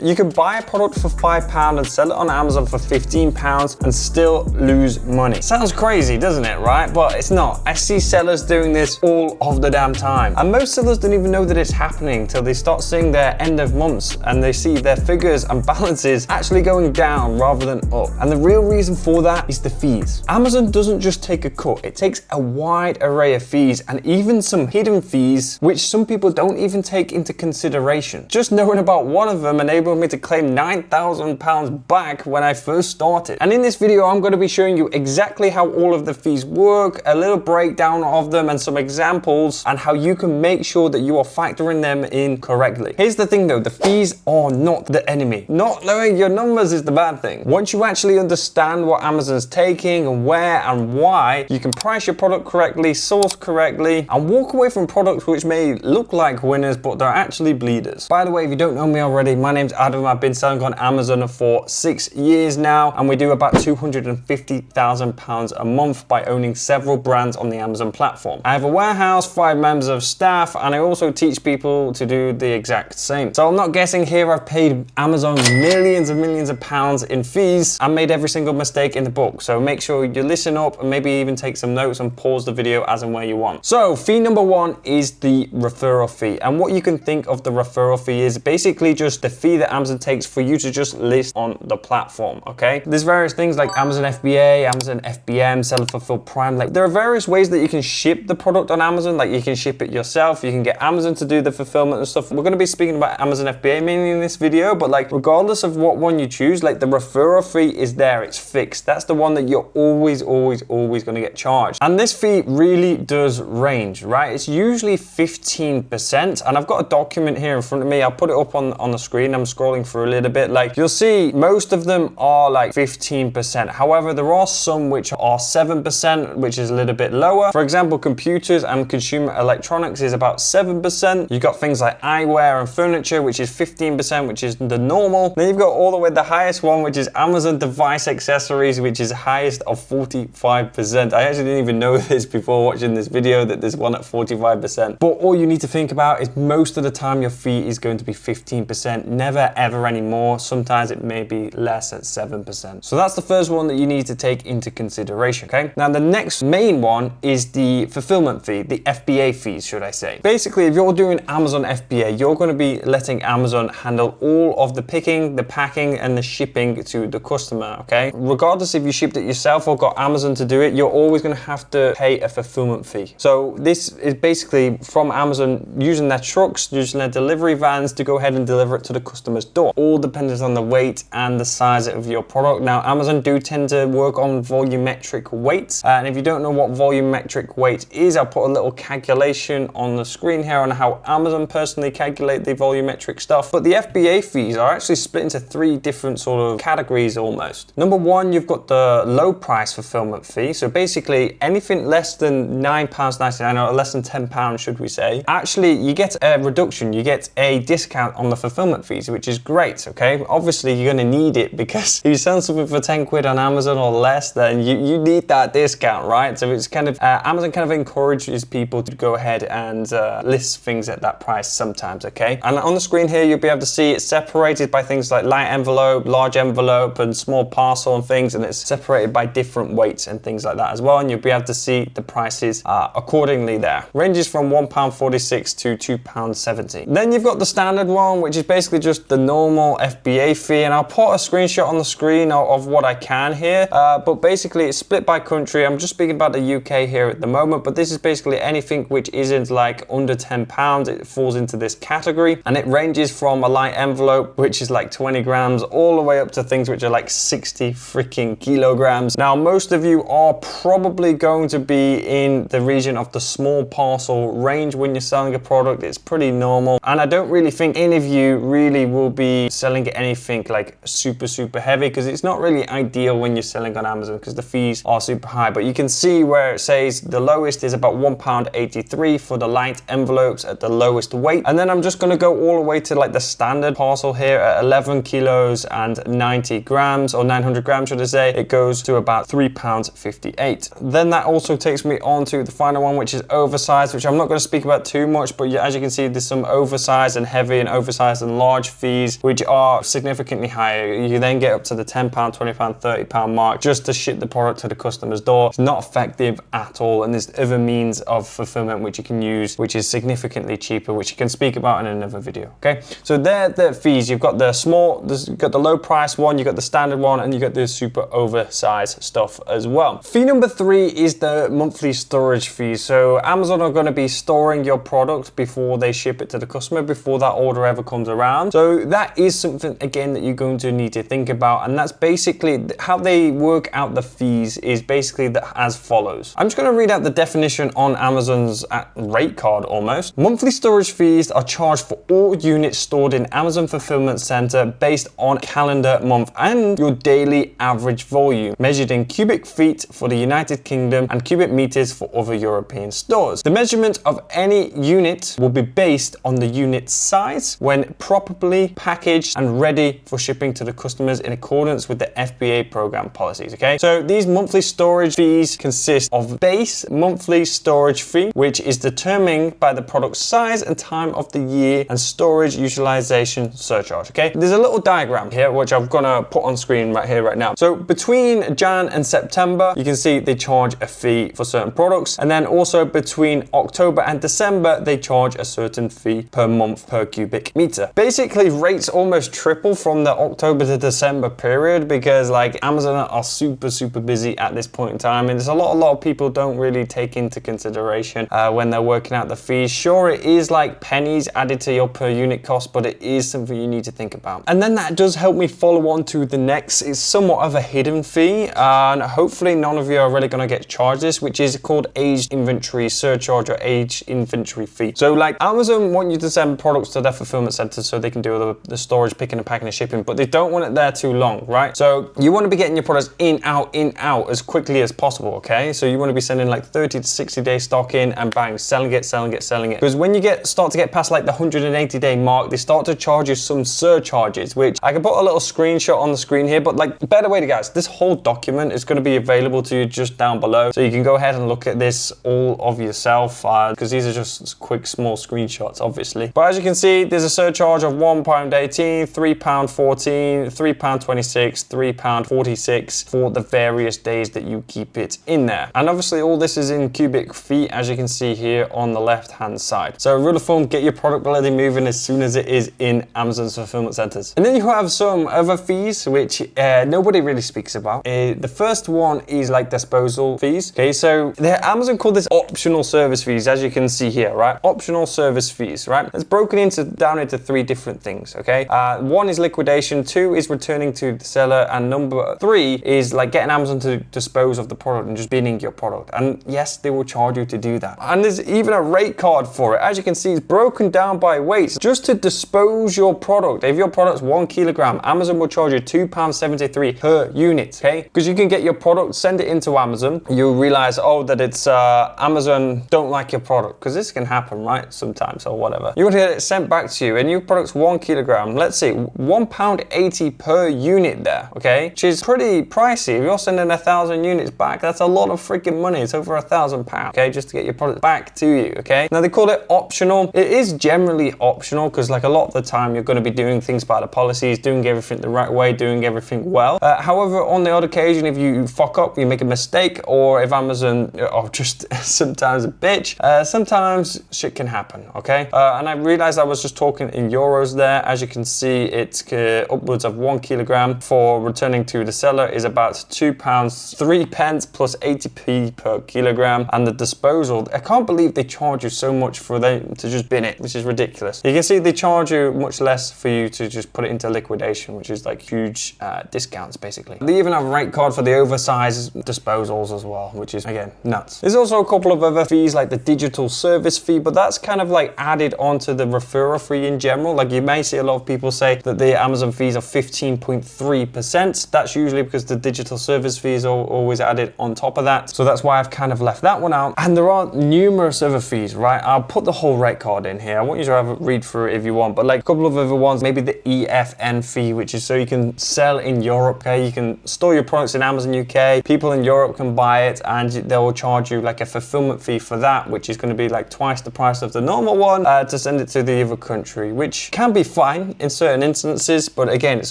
You can buy a product for £5 and sell it on Amazon for £15 and still lose money. Sounds crazy, doesn't it, right? But it's not. I see sellers doing this all of the damn time. And most sellers don't even know that it's happening till they start seeing their end of months and they see their figures and balances actually going down rather than up. And the real reason for that is the fees. Amazon doesn't just take a cut, it takes a wide array of fees and even some hidden fees, which some people don't even take into consideration. Just knowing about one of them enabled me to claim £9,000 back when I first started. And in this video, I'm going to be showing you exactly how all of the fees work, a little breakdown of them and some examples, and how you can make sure that you are factoring them in correctly. Here's the thing though, the fees are not the enemy. Not knowing your numbers is the bad thing. Once you actually understand what Amazon's taking and where and why, you can price your product correctly, source correctly, and walk away from products which may look like winners, but they're actually bleeders. By the way, if you don't know me already, my name's Adam. I've been selling on Amazon for 6 years now, and we do about £250,000 a month by owning several brands on the Amazon platform. I have a warehouse, 5 members of staff, and I also teach people to do the exact same. So I'm not guessing here. I've paid Amazon millions and millions of pounds in fees and made every single mistake in the book. So make sure you listen up and maybe even take some notes and pause the video as and where you want. So fee number 1 is the referral fee. And what you can think of the referral fee is basically just the fee that Amazon takes for you to just list on the platform, okay? There's various things like Amazon FBA, Amazon FBM, Seller Fulfilled Prime. Like there are various ways that you can ship the product on Amazon. Like you can ship it yourself, you can get Amazon to do the fulfillment and stuff. We're going to be speaking about Amazon FBA mainly in this video, but like regardless of what one you choose, like the referral fee is there, it's fixed. That's the one that you're always going to get charged. And this fee really does range, right? It's usually 15%. And I've got a document here in front of me. I'll put it up on the screen. I'm scrolling through a little bit. Like you'll see most of them are like 15%. However, there are some which are 7%, which is a little bit lower. For example, computers and consumer electronics is about 7%. You've got things like eyewear and furniture, which is 15%, which is the normal. Then you've got all the way the highest one, which is Amazon device accessories, which is highest of 45%. I actually didn't even know this before watching this video, that there's one at 45%. But all you need to think about is most of the time your fee is going to be 15%, never ever anymore. Sometimes it may be less at 7%. So that's the first one that you need to take into consideration, okay? Now the next main one is the fulfillment fee, the FBA fees, should I say. Basically, if you're doing Amazon FBA, you're going to be letting Amazon handle all of the picking, the packing, and the shipping to the customer, okay? Regardless if you shipped it yourself or got Amazon to do it, you're always going to have to pay a fulfillment fee. So this is basically from Amazon using their trucks, using their delivery vans to go ahead and deliver it to the customer's door. All depends on the weight and the size of your product. Now, Amazon do tend to work on volumetric weights. And if you don't know what volumetric weight is, I'll put a little calculation on the screen here on how Amazon personally calculate the volumetric stuff. But the FBA fees are actually split into 3 different sort of categories almost. Number 1, you've got the low price fulfillment fee. So basically anything less than £9.99 or less than £10, should we say, actually you get a reduction, you get a discount on the fulfillment fees, which is great, okay? Obviously you're going to need it because if you sell something for 10 quid on Amazon or less, then you need that discount, right? So it's kind of, Amazon kind of encourages people to go ahead and list things at that price sometimes, okay? And on the screen here, you'll be able to see it's separated by things like light envelope, large envelope, and small parcel and things, and it's separated by different weights and things like that as well. And you'll be able to see the prices accordingly there. Ranges from £1.46 to £2.70. Then you've got the standard one, which is basically just the normal FBA fee, and I'll put a screenshot on the screen of what I can here, but basically it's split by country. I'm just speaking about the UK here at the moment, but this is basically anything which isn't like under £10, it falls into this category, and it ranges from a light envelope, which is like 20 grams, all the way up to things which are like 60 freaking kilograms. Now, most of you are probably going to be in the region of the small parcel range when you're selling a product. It's pretty normal, and I don't really think any of you really will be selling anything like super heavy, because it's not really ideal when you're selling on Amazon because the fees are super high. But you can see where it says the lowest is about £1.83 for the light envelopes at the lowest weight, and then I'm just going to go all the way to like the standard parcel here at 11 kilos and 90 grams, or 900 grams should I say. It goes to about £3.58. Then that also takes me on to the final one, which is oversized, which I'm not going to speak about too much, but as you can see, there's some oversized and heavy and oversized and large fees fees, which are significantly higher. You then get up to the £10, £20, £30 mark just to ship the product to the customer's door. It's not effective at all, and there's other means of fulfillment which you can use, which is significantly cheaper, which you can speak about in another video. Okay, so they're the fees. You've got the small, you've got the low price one, you've got the standard one, and you got the super oversized stuff as well. Fee number 3 is the monthly storage fee. So Amazon are going to be storing your product before they ship it to the customer, before that order ever comes around. So that is something again that you're going to need to think about, and that's basically how they work out the fees is basically as follows. I'm just going to read out the definition on Amazon's rate card almost. Monthly storage fees are charged for all units stored in Amazon Fulfillment Center based on calendar month and your daily average volume, measured in cubic feet for the United Kingdom and cubic meters for other European stores. The measurement of any unit will be based on the unit size when properly packaged and ready for shipping to the customers in accordance with the FBA program policies. Okay, so these monthly storage fees consist of base monthly storage fee, which is determined by the product size and time of the year, and storage utilization surcharge. Okay, there's a little diagram here which I'm gonna put on screen right here right now. So between Jan and September, you can see they charge a fee for certain products, and then also between October and December they charge a certain fee per month per cubic meter. Basically rates almost triple from the October to December period, because like Amazon are super busy at this point in time, and there's a lot of people don't really take into consideration when they're working out the fees. Sure, it is like pennies added to your per unit cost, but it is something you need to think about. And then that does help me follow on to the next. It's somewhat of a hidden fee, and hopefully none of you are really going to get charged this, which is called aged inventory surcharge or aged inventory fee. So like Amazon want you to send products to their fulfillment centers so they can do the storage, picking and packing and shipping, but they don't want it there too long, right? So you want to be getting your products in, out as quickly as possible, okay? So you want to be sending like 30 to 60 day stock in and bang, selling it. Because when you start to get past like the 180 day mark, they start to charge you some surcharges, which I can put a little screenshot on the screen here, but like better way to guys, this whole document is going to be available to you just down below. So you can go ahead and look at this all of yourself, because these are just quick small screenshots obviously. But as you can see, there's a surcharge of £1.18, £3.14, £3.26, £3.46 for the various days that you keep it in there. And obviously all this is in cubic feet, as you can see here on the left hand side. So rule of thumb, get your product bloody moving as soon as it is in Amazon's fulfillment centers. And then you have some other fees which nobody really speaks about. The first one is like disposal fees. Okay, so Amazon called this optional service fees, as you can see here, right? Optional service fees, right? It's broken down into 3 different things. Okay, 1 is liquidation, 2 is returning to the seller, and number 3 is like getting Amazon to dispose of the product and just binning your product. And yes, they will charge you to do that. And there's even a rate card for it. As you can see, it's broken down by weights. Just to dispose your product, if your product's 1 kilogram, Amazon will charge you £2.73 per unit. Okay, because you can get your product, send it into Amazon, you'll realize, oh, that it's Amazon don't like your product, because this can happen, right? Sometimes or whatever. You want to get it sent back to you, and your product's 1 kilogram. Let's see, £1.80 per unit there. Okay, which is pretty pricey. If you're sending 1,000 units back, that's a lot of freaking money. It's over £1,000. Okay, just to get your product back to you. Okay, now they call it optional. It is generally optional because like a lot of the time you're going to be doing things by the policies, doing everything the right way, doing everything well. However, on the odd occasion, if you fuck up, you make a mistake, or if Amazon are just sometimes a bitch, sometimes shit can happen. Okay, and I realized I was just talking in euros there. As you can see, it's upwards of 1 kilogram for returning to the seller is about £2.03 plus 80p per kilogram, and the disposal, I can't believe they charge you so much for them to just bin it, which is ridiculous. You can see they charge you much less for you to just put it into liquidation, which is like huge discounts basically. They even have a rate card for the oversized disposals as well, which is again nuts. There's also a couple of other fees like the digital service fee, but that's kind of like added onto the referral fee in general. Like you may see a lot of people say that the Amazon fees are 15.3%. That's usually because the digital service fees are always added on top of that. So that's why I've kind of left that one out. And there are numerous other fees, right? I'll put the whole rate card in here. I want you to have a read through it if you want, but like a couple of other ones, maybe the EFN fee, which is so you can sell in Europe. Okay, you can store your products in Amazon UK. People in Europe can buy it, and they will charge you like a fulfillment fee for that, which is going to be like twice the price of the normal one to send it to the other country, which can be fun. fine in certain instances, but again, it's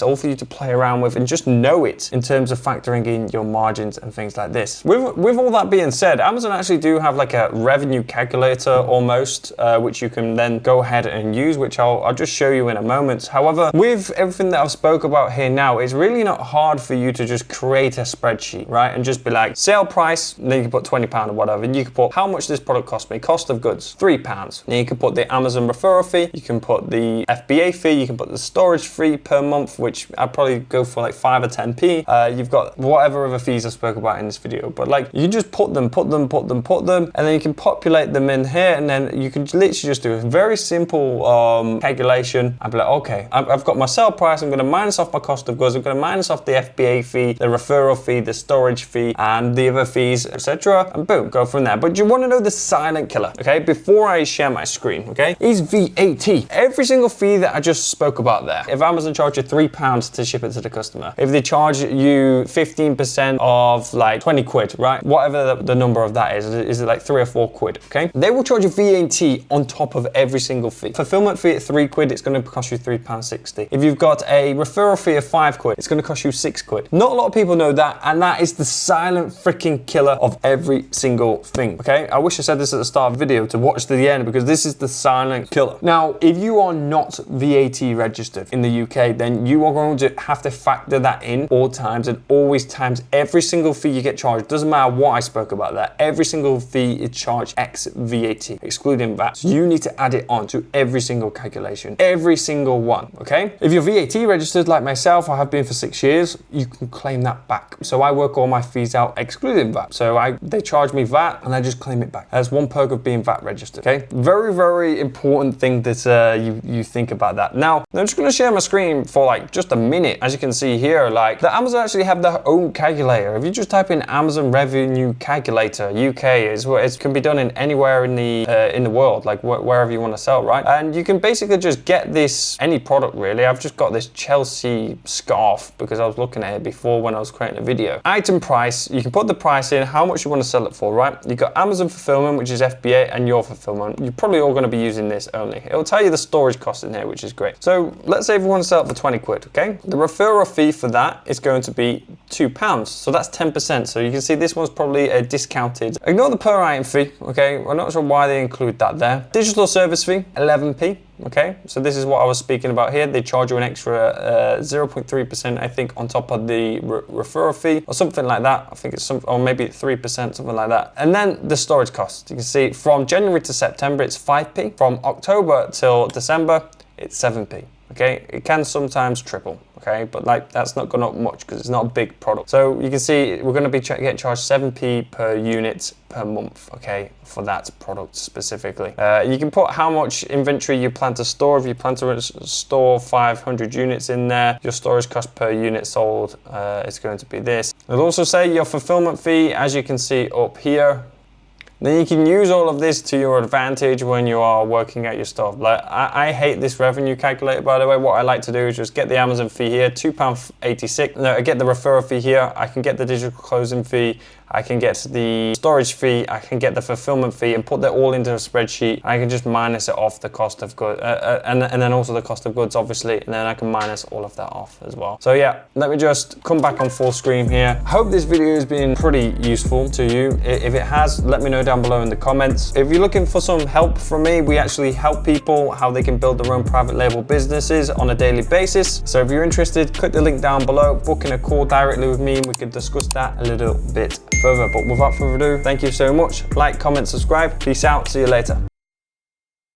all for you to play around with and just know it in terms of factoring in your margins and things like this. With all that being said, Amazon actually do have like a revenue calculator almost, which you can then go ahead and use, which I'll just show you in a moment. However, with everything that I've spoke about here now, it's really not hard for you to just create a spreadsheet, right? And just be like, sale price, then you can put £20 or whatever, and you can put how much this product cost me, cost of goods, £3. Then you can put the Amazon referral fee, you can put the FBA fee, you can put the storage fee per month, which I'd probably go for like 5 or 10p. You've got whatever other fees I spoke about in this video, but like you just put them, and then you can populate them in here, and then you can literally just do a very simple calculation. I'd be like, okay, I've got my sale price, I'm going to minus off my cost of goods, I'm going to minus off the FBA fee, the referral fee, the storage fee, and the other fees, etc. And boom, go from there. But you want to know the silent killer, okay? Before I share my screen, okay, is VAT. Every single fee that I just spoke about there. If Amazon charge you £3 to ship it to the customer, if they charge you 15% of like 20 quid, right? Whatever the number of that is it like 3 or 4 quid, okay? They will charge you VAT on top of every single fee. Fulfillment fee at 3 quid, it's going to cost you £3.60. If you've got a referral fee of 5 quid, it's going to cost you 6 quid. Not a lot of people know that, and that is the silent freaking killer of every single thing, okay? I wish I said this at the start of the video to watch to the end, because this is the silent killer. Now, if you are not VAT registered in the UK, then you are going to have to factor that in all times, and always times every single fee you get charged. Doesn't matter what I spoke about that. Every single fee is charged ex VAT, excluding VAT. So you need to add it on to every single calculation, every single one, okay? If you're VAT registered like myself, I have been for 6 years, you can claim that back. So I work all my fees out excluding VAT. So they charge me VAT and I just claim it back. That's one perk of being VAT registered, okay? Very, very important thing that you think about that. Now, I'm just gonna share my screen for like just a minute. As you can see here, like the Amazon actually have their own calculator. If you just type in Amazon Revenue Calculator UK, it can be done in anywhere in the world, like wherever you want to sell, right? And you can basically just get this, any product really. I've just got this Chelsea scarf because I was looking at it before when I was creating a video. Item price, you can put the price in, how much you want to sell it for, right? You've got Amazon fulfillment, which is FBA, and your fulfillment. You're probably all going to be using this only. It'll tell you the storage cost in here, which is great. So let's say if you want to sell it for 20 quid, okay? The referral fee for that is going to be £2. So that's 10%. So you can see this one's probably a discounted. Ignore the per item fee, okay? We're not sure why they include that there. Digital service fee, 11p. Okay, so this is what I was speaking about here. They charge you an extra 0.3%, I think, on top of the referral fee or something like that. I think it's or maybe 3%, something like that. And then the storage cost. You can see from January to September, it's 5p. From October till December, it's 7p. Okay, it can sometimes triple. Okay, but like that's not gone up much because it's not a big product. So you can see we're going to be getting charged 7p per unit per month, okay, for that product specifically. You can put how much inventory you plan to store. If you plan to store 500 units in there, your storage cost per unit sold is going to be this. It'll also say your fulfillment fee, as you can see up here. Then you can use all of this to your advantage when you are working at your stuff. Like I hate this revenue calculator, by the way. What I like to do is just get the Amazon fee here, £2.86. No, I get the referral fee here. I can get the digital closing fee. I can get the storage fee, I can get the fulfillment fee and put that all into a spreadsheet. I can just minus it off the cost of goods, and then also the cost of goods, obviously, and then I can minus all of that off as well. So yeah, let me just come back on full screen here. I hope this video has been pretty useful to you. If it has, let me know down below in the comments. If you're looking for some help from me, we actually help people how they can build their own private label businesses on a daily basis. So if you're interested, click the link down below, book in a call directly with me, and we can discuss that a little bit further. But without further ado, thank you so much. Like, comment, subscribe. Peace out. See you later.